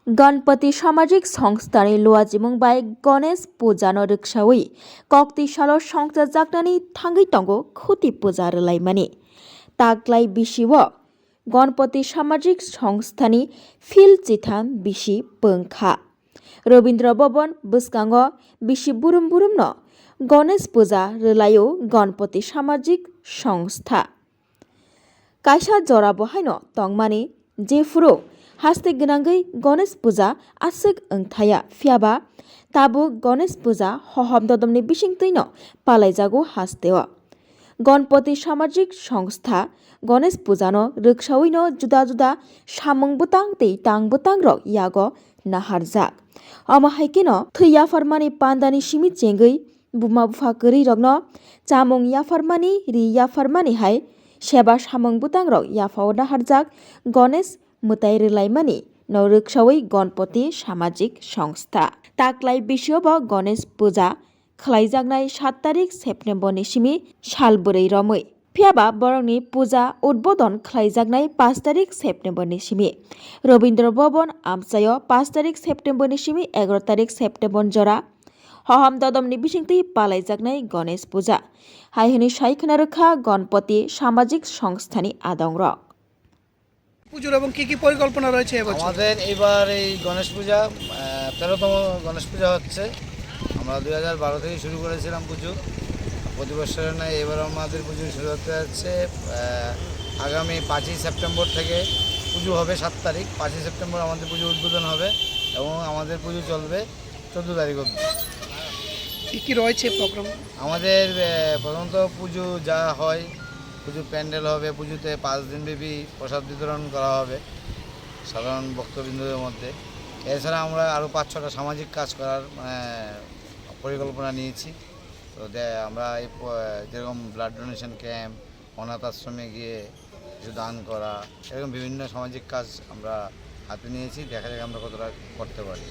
गणपति सामाजिक संस्थानि लुवाजिमुं बाय गणेश पूजानो रक्षावै कक्ति सालो संस्था जागनानि थांगै तंगो खुति पूजा रलायमानि ताग्लाय बिसिव गणपति सामाजिक संस्थानि फिल चिथाम बिसि पंखा रवीन्द्र भवन बुस्कांगो बिसि बुरुम बुरुमनो गणेश पूजा रलायो गणपति सामाजिक संस्था कायसा जरा बहायनो तंगमानि जेफुरो हास्ते गनांगै गणेश पूजा आसक अंगथाया फियाबा ताबो गणेश पूजा हहम ददमनि बिसिंतैनो पालायजागो हास्तेव गणपति सामाजिक संस्था गणेश पूजानो रक्षावैनो जुदा जुदा सामंग बुतां तै तां बुतां रक यागो नाहारजाक अमाहायकेनो थैया फरमानि पान्दानि सिमि चेंगै बुमा बुफा करै रगनो चामुं याफरमानि रि याफरमानि हाय सेबा सामंग बुतां रक याफाव नाहारजाक गणेश मुताय रलायमानि न रक्षावै गणपति सामाजिक संस्था ताक्लाय बिसियोब गणेश पूजा खलायजागनाय 7 तारिख सेप्टेम्बरनि सिमि सालबोरै रमै फियाबा बरंनि पूजा उद्बोधन खलायजागनाय 5 तारिख सेप्टेम्बरनि सिमि रवीन्द्र भवन आमचायो 5 तारिख सेप्टेम्बरनि सिमि 11 तारिख सेप्टेम्बर जरा हहम ददमनि बिसिंतै पालायजागनाय गणेश पूजा हायहनि सायखना रखा गणपति सामाजिक संस्थानि आदंग रक পুজোর এবং কি পরিকল্পনা রয়েছে এবছর? আমাদের এবার এই গণেশ পূজা 13তম গণেশ পূজা হচ্ছে। আমরা 2012 থেকে শুরু করেছিলাম পুজো। প্রতি বছরের নয় এবার আমাদের পুজো শুরু হতে যাচ্ছে আগামী 5ই সেপ্টেম্বর থেকে পুজো হবে 7 তারিখ। 5ই সেপ্টেম্বর আমাদের পুজো উদ্বোধন হবে এবং আমাদের পুজো চলবে 14 তারিখ অবধি। কি রয়েছে প্রোগ্রাম? আমাদের প্রথমত পুজো যা হয় পুজো প্যান্ডেল হবে, পুজোতে 5 দিন ব্যাপী প্রসাদ বিতরণ করা হবে সাধারণ ভক্তবৃন্দদের মধ্যে। এছাড়া আমরা আরও 5-6টা সামাজিক কাজ করার পরিকল্পনা নিয়েছি। তো আমরা এই যেরকম ব্লাড ডোনেশন ক্যাম্প, অনাথ আশ্রমে গিয়ে কিছু দান করা, এরকম বিভিন্ন সামাজিক কাজ আমরা হাতে নিয়েছি। দেখা যাক আমরা কতটা করতে পারি।